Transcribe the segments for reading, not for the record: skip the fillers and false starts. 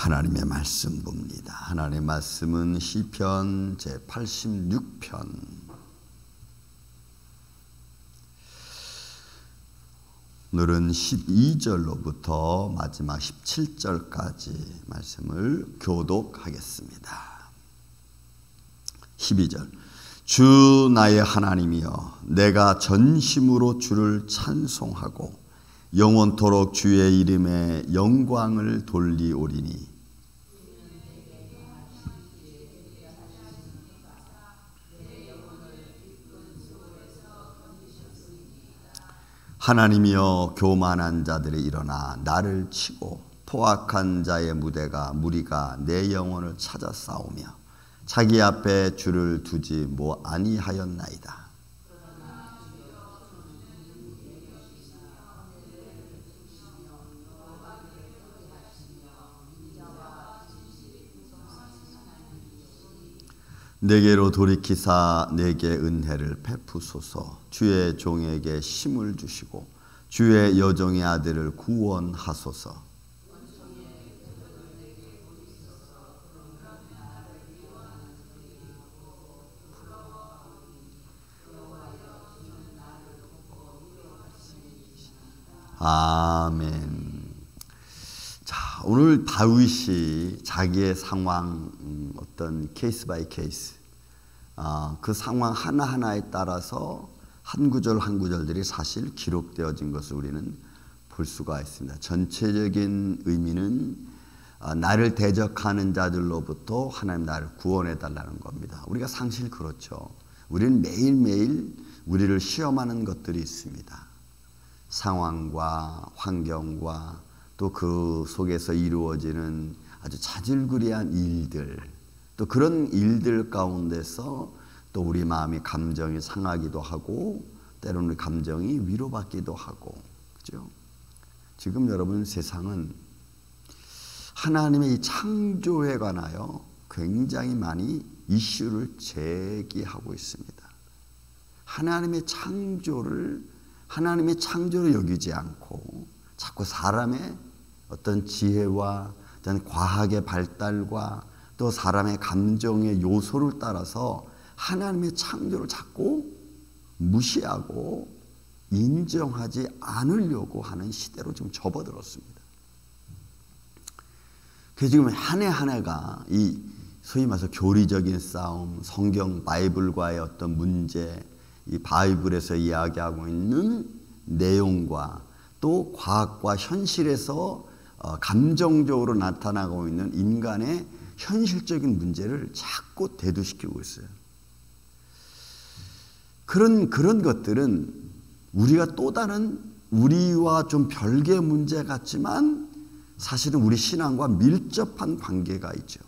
하나님의 말씀 봅니다. 하나님의 말씀은 시편 제86편 오늘은 12절로부터 마지막 17절까지 말씀을 교독하겠습니다. 12절 주 나의 하나님이여 내가 전심으로 주를 찬송하고 영원토록 주의 이름에 영광을 돌리오리니 하나님이여 교만한 자들이 일어나 나를 치고 포악한 자의 무리가 내 영혼을 찾아 싸우며 자기 앞에 주를 두지 뭐 아니하였나이다. 내게로 돌이키사 내게 은혜를 베푸소서. 주의 종에게 힘을 주시고 주의 여종의 아들을 구원하소서. 아멘. 자, 오늘 다윗이 자기의 상황, 어떤 케이스 바이 케이스, 그 상황 하나하나에 따라서 한 구절 한 구절들이 사실 기록되어진 것을 우리는 볼 수가 있습니다. 전체적인 의미는 나를 대적하는 자들로부터 하나님 나를 구원해 달라는 겁니다. 우리가 상실 그렇죠. 우리는 매일매일 우리를 시험하는 것들이 있습니다. 상황과 환경과 또 그 속에서 이루어지는 아주 자질구레한 일들, 또 그런 일들 가운데서 또 우리 마음이 감정이 상하기도 하고 때로는 감정이 위로받기도 하고, 그죠? 지금 여러분 세상은 하나님의 이 창조에 관하여 굉장히 많이 이슈를 제기하고 있습니다. 하나님의 창조로 여기지 않고 자꾸 사람의 어떤 지혜와 어떤 과학의 발달과 또 사람의 감정의 요소를 따라서 하나님의 창조를 자꾸 무시하고 인정하지 않으려고 하는 시대로 지금 접어들었습니다. 그래서 지금 한 해 한 해가 이 소위 말해서 교리적인 싸움, 성경 바이블과의 어떤 문제, 이 바이블에서 이야기하고 있는 내용과 또 과학과 현실에서 감정적으로 나타나고 있는 인간의 현실적인 문제를 자꾸 대두시키고 있어요. 그런 것들은 우리가 또 다른 우리와 좀 별개의 문제 같지만 사실은 우리 신앙과 밀접한 관계가 있죠.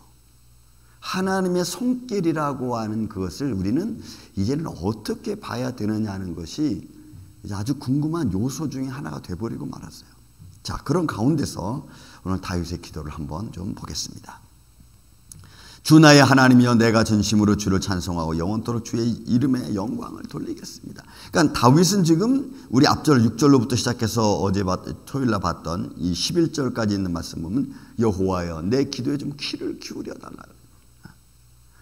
하나님의 손길이라고 하는 그것을 우리는 이제는 어떻게 봐야 되느냐 하는 것이 이제 아주 궁금한 요소 중에 하나가 돼버리고 말았어요. 자, 그런 가운데서 오늘 다윗의 기도를 한번 좀 보겠습니다. 주 나의 하나님이여 내가 전심으로 주를 찬송하고 영원토록 주의 이름에 영광을 돌리겠습니다. 그러니까 다윗은 지금 우리 앞절 6절로부터 시작해서 어제 토요일날 봤던 이 11절까지 있는 말씀 보면 여호와여 내 기도에 좀 귀를 기울여 달라.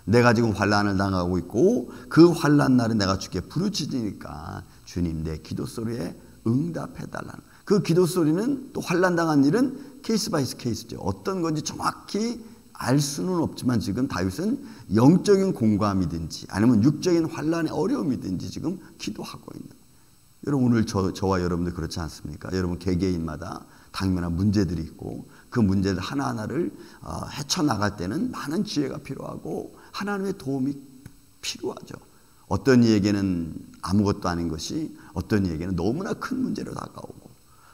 내가 지금 환난을 당하고 있고 그 환난 날에 내가 주께 부르짖으니까 주님 내 기도 소리에 응답해 달라는, 그 기도 소리는 또 환난 당한 일은 케이스 바이 케이스죠. 어떤 건지 정확히 알 수는 없지만 지금 다윗은 영적인 공감이든지 아니면 육적인 환난의 어려움이든지 지금 기도하고 있는. 여러분 오늘 저와 여러분들 그렇지 않습니까? 여러분 개개인마다 당면한 문제들이 있고 그 문제들 하나하나를 헤쳐나갈 때는 많은 지혜가 필요하고 하나님의 도움이 필요하죠. 어떤 이에게는 아무것도 아닌 것이 어떤 이에게는 너무나 큰 문제로 다가오고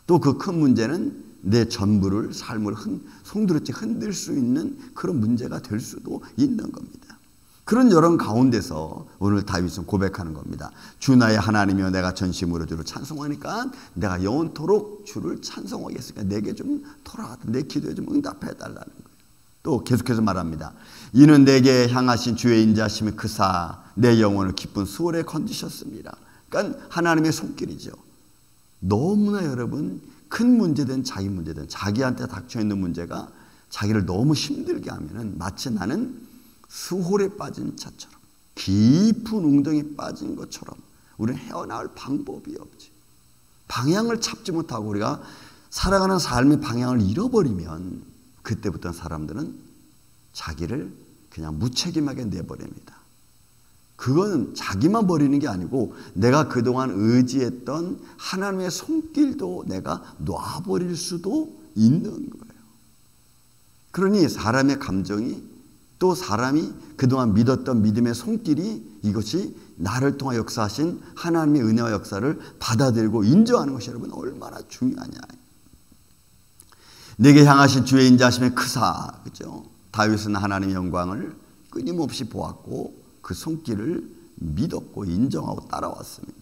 또 그 큰 문제는 내 전부를 삶을 송두리째 흔들 수 있는 그런 문제가 될 수도 있는 겁니다. 그런 여러 가운데서 오늘 다윗은 고백하는 겁니다. 주 나의 하나님이여 내가 전심으로 주를 찬송하니까 내가 영원토록 주를 찬송하겠으니까 내게 좀 돌아가다 내 기도에 좀 응답해 달라는 거예요. 또 계속해서 말합니다. 이는 내게 향하신 주의 인자심이 크사 내 영혼을 기쁜 수월에 건지셨습니다. 그러니까 하나님의 손길이죠. 너무나 여러분 큰 문제든 자기 문제든 자기한테 닥쳐있는 문제가 자기를 너무 힘들게 하면은 마치 나는 수홀에 빠진 차처럼, 깊은 웅덩이에 빠진 것처럼 우리는 헤어나올 방법이 없지. 방향을 찾지 못하고 우리가 살아가는 삶의 방향을 잃어버리면 그때부터 사람들은 자기를 그냥 무책임하게 내버립니다. 그건 자기만 버리는 게 아니고 내가 그동안 의지했던 하나님의 손길도 내가 놔버릴 수도 있는 거예요. 그러니 사람의 감정이 또 사람이 그동안 믿었던 믿음의 손길이 이것이 나를 통해 역사하신 하나님의 은혜와 역사를 받아들이고 인정하는 것이 여러분 얼마나 중요하냐. 내게 향하신 주의 인자하심의 크사, 그죠? 다윗은 하나님의 영광을 끊임없이 보았고 그 손길을 믿었고 인정하고 따라왔습니다.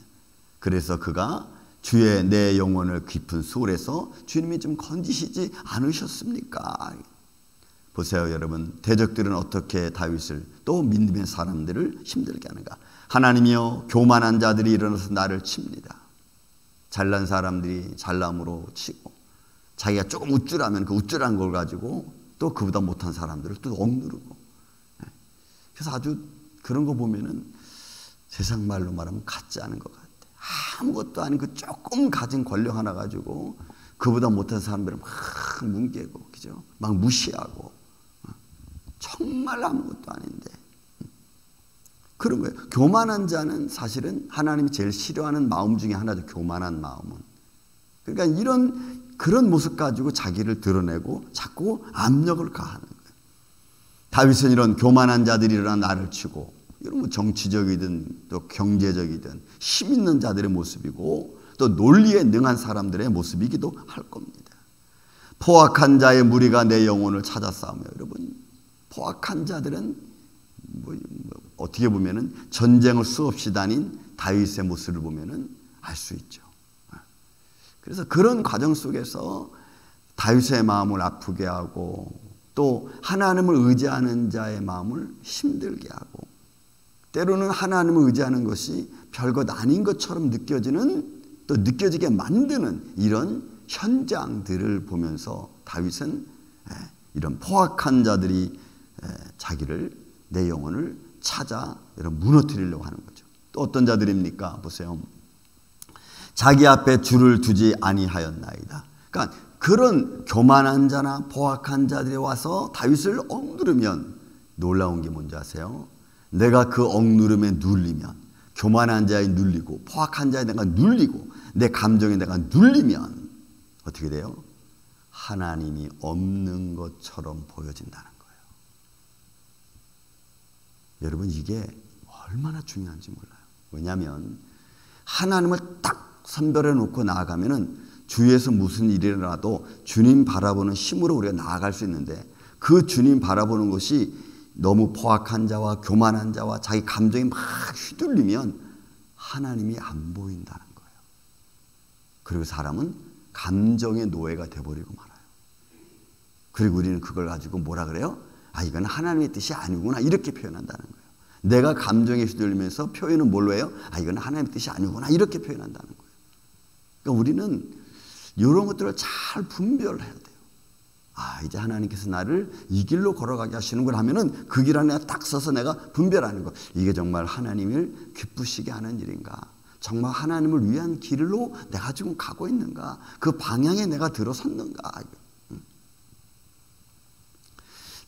그래서 그가 주의 내 영혼을 깊은 수월에서 주님이 좀 건지시지 않으셨습니까? 보세요, 여러분. 대적들은 어떻게 다윗을 또 믿음의 사람들을 힘들게 하는가? 하나님이여, 교만한 자들이 일어나서 나를 칩니다. 잘난 사람들이 잘남으로 치고 자기가 조금 우쭐하면 그 우쭐한 걸 가지고 또 그보다 못한 사람들을 또 억누르고. 그래서 아주 그런 거 보면은 세상 말로 말하면 같지 않은 것 같아. 아무것도 아닌 그 조금 가진 권력 하나 가지고 그보다 못한 사람들을 막 뭉개고, 그죠? 막 무시하고. 정말 아무것도 아닌데. 그런 거예요. 교만한 자는 사실은 하나님이 제일 싫어하는 마음 중에 하나죠. 교만한 마음은. 그러니까 그런 모습 가지고 자기를 드러내고 자꾸 압력을 가하는 거예요. 다윗은 이런 교만한 자들이 일어나 나를 치고, 이런 뭐 정치적이든 또 경제적이든 힘 있는 자들의 모습이고 또 논리에 능한 사람들의 모습이기도 할 겁니다. 포악한 자의 무리가 내 영혼을 찾아싸우며, 여러분 포악한 자들은 어떻게 보면은 전쟁을 수없이 다닌 다윗의 모습을 보면은 알 수 있죠. 그래서 그런 과정 속에서 다윗의 마음을 아프게 하고 또 하나님을 의지하는 자의 마음을 힘들게 하고 때로는 하나님을 의지하는 것이 별것 아닌 것처럼 느껴지는 또 느껴지게 만드는 이런 현장들을 보면서 다윗은 이런 포악한 자들이 자기를 내 영혼을 찾아 무너뜨리려고 하는 거죠. 또 어떤 자들입니까? 보세요. 자기 앞에 줄을 두지 아니하였나이다. 그러니까 그런 교만한 자나 포악한 자들이 와서 다윗을 억누르면 놀라운 게 뭔지 아세요? 내가 그 억누름에 눌리면, 교만한 자에 눌리고 포악한 자에 내가 눌리고 내 감정에 내가 눌리면 어떻게 돼요? 하나님이 없는 것처럼 보여진다는 거예요. 여러분 이게 얼마나 중요한지 몰라요. 왜냐하면 하나님을 딱 선별해 놓고 나아가면은 주위에서 무슨 일이 일어나도 주님 바라보는 힘으로 우리가 나아갈 수 있는데, 그 주님 바라보는 것이 너무 포악한 자와 교만한 자와 자기 감정이 막 휘둘리면 하나님이 안 보인다는 거예요. 그리고 사람은 감정의 노예가 돼버리고 말아요. 그리고 우리는 그걸 가지고 뭐라 그래요? 아, 이건 하나님의 뜻이 아니구나, 이렇게 표현한다는 거예요. 내가 감정에 휘둘리면서 표현은 뭘로 해요? 아, 이건 하나님의 뜻이 아니구나, 이렇게 표현한다는 거예요. 그러니까 우리는 이런 것들을 잘 분별해야 돼요. 아, 이제 하나님께서 나를 이 길로 걸어가게 하시는구나 하면은 그 길 안에 딱 서서 내가 분별하는 거. 이게 정말 하나님을 기쁘시게 하는 일인가? 정말 하나님을 위한 길로 내가 지금 가고 있는가? 그 방향에 내가 들어섰는가?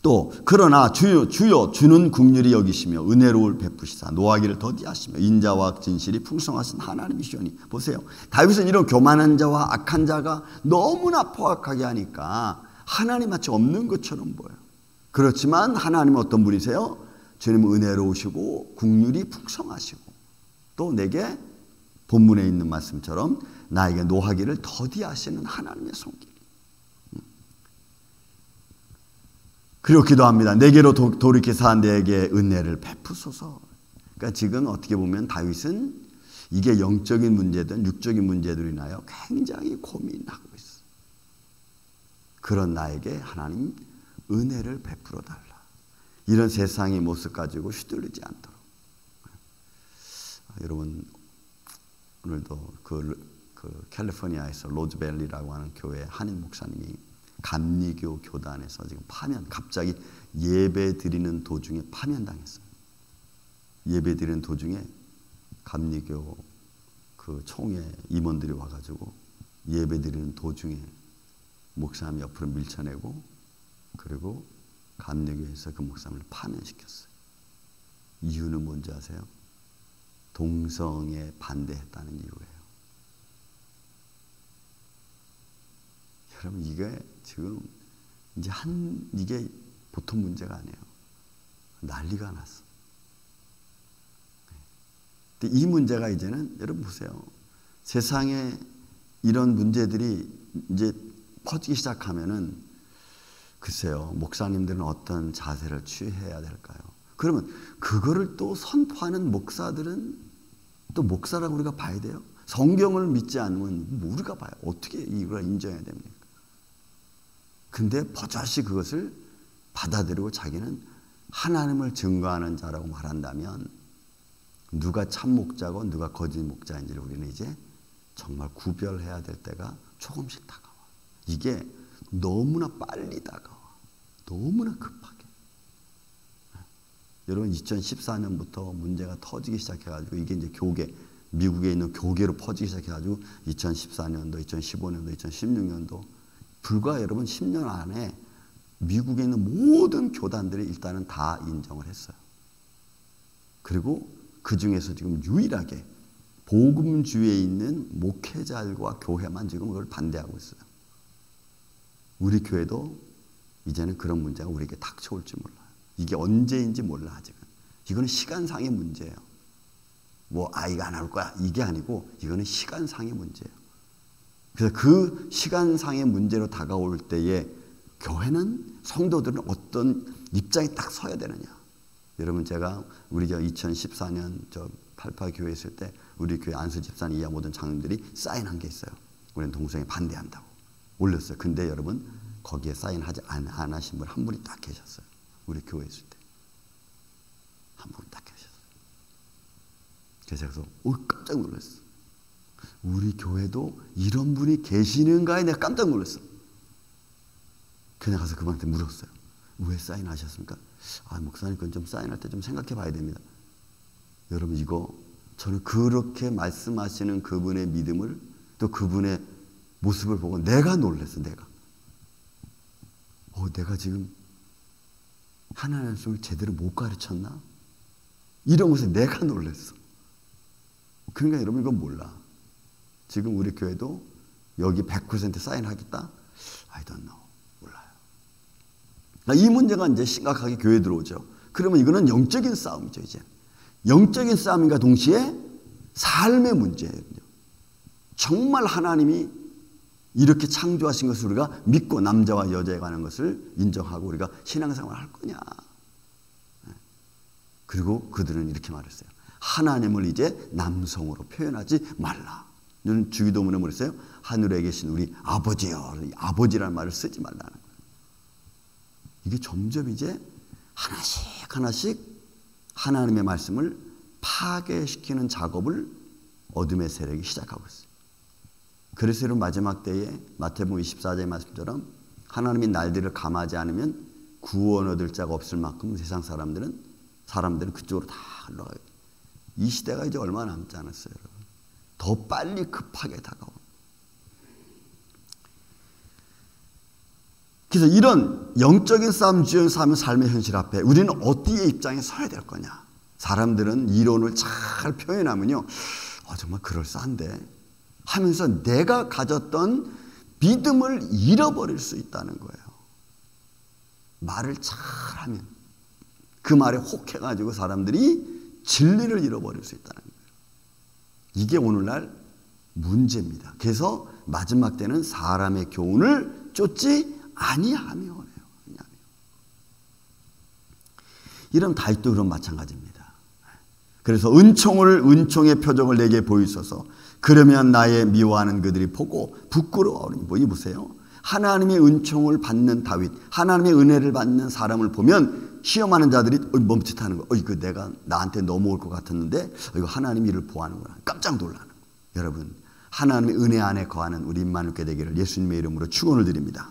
또 그러나 주여 주는 긍휼히 여기시며 은혜로울 베푸시사 노하기를 더디하시며 인자와 진실이 풍성하신 하나님이시오니. 보세요. 다윗은 이런 교만한 자와 악한 자가 너무나 포악하게 하니까 하나님 마치 없는 것처럼 보여요. 그렇지만 하나님은 어떤 분이세요? 주님은 은혜로우시고 긍휼이 풍성하시고 또 내게 본문에 있는 말씀처럼 나에게 노하기를 더디하시는 하나님의 손길. 그리고 기도합니다. 내게로 돌이켜서 내게 은혜를 베푸소서. 그러니까 지금 어떻게 보면 다윗은 이게 영적인 문제든 육적인 문제들이 나요 굉장히 고민하고 있어. 그런 나에게 하나님 은혜를 베풀어 달라. 이런 세상의 모습 가지고 휘둘리지 않도록. 여러분 오늘도 그 캘리포니아에서 로즈밸리라고 하는 교회 한인 목사님이 감리교 교단에서 지금 갑자기 예배 드리는 도중에 파면당했어요. 예배 드리는 도중에 감리교 그 총회 임원들이 와가지고 예배 드리는 도중에 목사님 옆으로 밀쳐내고, 그리고 감리교에서 그 목사님을 파면시켰어요. 이유는 뭔지 아세요? 동성에 반대했다는 이유예요. 여러분, 이게 지금 이제 이게 보통 문제가 아니에요. 난리가 났어. 근데 이 문제가 이제는, 여러분 보세요. 세상에 이런 문제들이 이제 퍼지기 시작하면은, 글쎄요, 목사님들은 어떤 자세를 취해야 될까요? 그러면 그거를 또 선포하는 목사들은 또 목사라고 우리가 봐야 돼요? 성경을 믿지 않으면 우리가 봐요. 어떻게 이걸 인정해야 됩니까? 근데 버젓이 그것을 받아들이고 자기는 하나님을 증거하는 자라고 말한다면, 누가 참 목자고 누가 거짓 목자인지를 우리는 이제 정말 구별해야 될 때가 조금씩 다가와. 이게 너무나 빨리 다가와. 너무나 급하게. 여러분, 2014년부터 문제가 터지기 시작해가지고, 이게 이제 미국에 있는 교계로 퍼지기 시작해가지고 2014년도, 2015년도, 2016년도 불과 여러분 10년 안에 미국에 있는 모든 교단들이 일단은 다 인정을 했어요. 그리고 그 중에서 지금 유일하게 복음주의에 있는 목회자들과 교회만 지금 그걸 반대하고 있어요. 우리 교회도 이제는 그런 문제가 우리에게 닥쳐올지 몰라요. 이게 언제인지 몰라 아직은. 이거는 시간상의 문제예요. 뭐 아이가 안 나올 거야 이게 아니고, 이거는 시간상의 문제예요. 그래서 그 시간상의 문제로 다가올 때에 교회는, 성도들은 어떤 입장에 딱 서야 되느냐. 여러분, 제가 우리 2014년 88 교회 있을 때 우리 교회 안수 집사님 이하 모든 장로들이 사인한 게 있어요. 우리는 동성애 반대한다고 올렸어요. 근데 여러분, 거기에 사인하지 안 하신 분 한 분이 딱 계셨어요. 우리 교회 있을 때 한 분이 딱 계셨어요. 그래서 깜짝 놀랐어. 우리 교회도 이런 분이 계시는가에 내가 깜짝 놀랐어. 그냥 가서 그분한테 물었어요. 왜 사인하셨습니까? 목사님, 그건 좀 사인할 때 좀 생각해 봐야 됩니다. 여러분, 이거 저는 그렇게 말씀하시는 그분의 믿음을, 또 그분의 모습을 보고 내가 놀랐어. 내가 지금 하나님의 말씀을 제대로 못 가르쳤나? 이런 것에 내가 놀랐어. 그러니까 여러분, 이건 몰라. 지금 우리 교회도 여기 100% 사인하겠다? I don't know. 몰라요. 이 문제가 이제 심각하게 교회에 들어오죠. 그러면 이거는 영적인 싸움이죠, 이제. 영적인 싸움인가 동시에 삶의 문제예요. 정말 하나님이 이렇게 창조하신 것을 우리가 믿고 남자와 여자에 관한 것을 인정하고 우리가 신앙생활을 할 거냐. 그리고 그들은 이렇게 말했어요. 하나님을 이제 남성으로 표현하지 말라. 저는 주기도문에 뭐랬어요? 하늘에 계신 우리 아버지여. 아버지라는 말을 쓰지 말라는 거예요. 이게 점점 이제 하나씩 하나님의 말씀을 파괴시키는 작업을 어둠의 세력이 시작하고 있어요. 그래서 이런 마지막 때에 마태복음 24장의 말씀처럼 하나님이 날들을 감하지 않으면 구원 얻을 자가 없을 만큼 세상 사람들은 그쪽으로 다 흘러가요. 이 시대가 이제 얼마 남지 않았어요, 여러분. 더 빨리 급하게 다가온. 그래서 이런 영적인 싸움, 주연 싸움의 삶의 현실 앞에 우리는 어디에 입장에 서야 될 거냐. 사람들은 이론을 잘 표현하면요, 정말 그럴싸한데 하면서 내가 가졌던 믿음을 잃어버릴 수 있다는 거예요. 말을 잘하면 그 말에 혹해가지고 사람들이 진리를 잃어버릴 수 있다는 거예요. 이게 오늘날 문제입니다. 그래서 마지막 때는 사람의 교훈을 쫓지 아니하며. 이런 다윗도 그런 마찬가지입니다. 그래서 은총의 표적을 내게 보이소서. 그러면 나의 미워하는 그들이 보고 부끄러워하오니. 이 보세요. 하나님의 은총을 받는 다윗, 하나님의 은혜를 받는 사람을 보면 시험하는 자들이 멈칫하는 거. 이거 내가 나한테 넘어올 것 같았는데 이거 하나님이 이를 보하는구나. 깜짝 놀라는 거. 여러분, 하나님의 은혜 안에 거하는 우리 임마누엘 되기를 예수님의 이름으로 축원을 드립니다.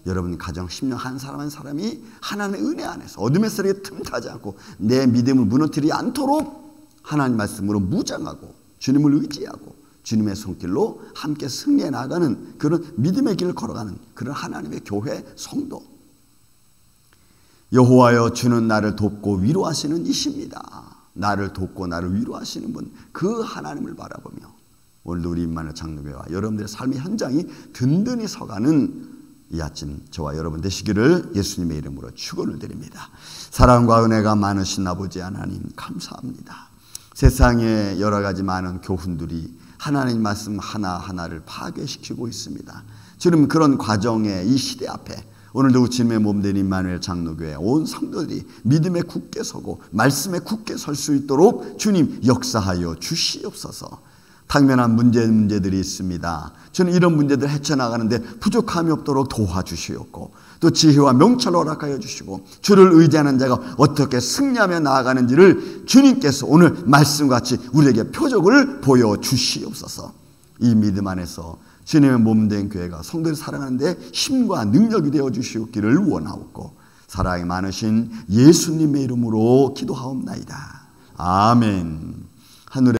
여러분 가정 10년 한 사람 한 사람이 하나님의 은혜 안에서 어둠의 세력에 틈타지 않고 내 믿음을 무너뜨리지 않도록 하나님 말씀으로 무장하고 주님을 의지하고 주님의 손길로 함께 승리해 나가는 그런 믿음의 길을 걸어가는 그런 하나님의 교회 성도. 여호와여 주는 나를 돕고 위로하시는 이십니다. 나를 돕고 나를 위로하시는 분, 그 하나님을 바라보며 오늘도 우리 임마누엘 장로교회와 여러분들의 삶의 현장이 든든히 서가는 이 아침 저와 여러분 되시기를 예수님의 이름으로 축원을 드립니다. 사랑과 은혜가 많으신 아버지 하나님 감사합니다. 세상에 여러 가지 많은 교훈들이 하나님 말씀 하나하나를 파괴시키고 있습니다. 주님 그런 과정에 이 시대 앞에 오늘도 주님의 몸된 임마누엘 장로교회 온 성도들이 믿음에 굳게 서고 말씀에 굳게 설 수 있도록 주님 역사하여 주시옵소서. 당면한 문제들이 있습니다. 저는 이런 문제들 헤쳐나가는데 부족함이 없도록 도와주시옵고 또 지혜와 명철을 허락하여 주시고 주를 의지하는 자가 어떻게 승리하며 나아가는지를 주님께서 오늘 말씀같이 우리에게 표적을 보여주시옵소서. 이 믿음 안에서 주님의 몸된 교회가 성도를 사랑하는데 힘과 능력이 되어 주시옵기를 원하옵고 사랑이 많으신 예수님의 이름으로 기도하옵나이다. 아멘. 하늘에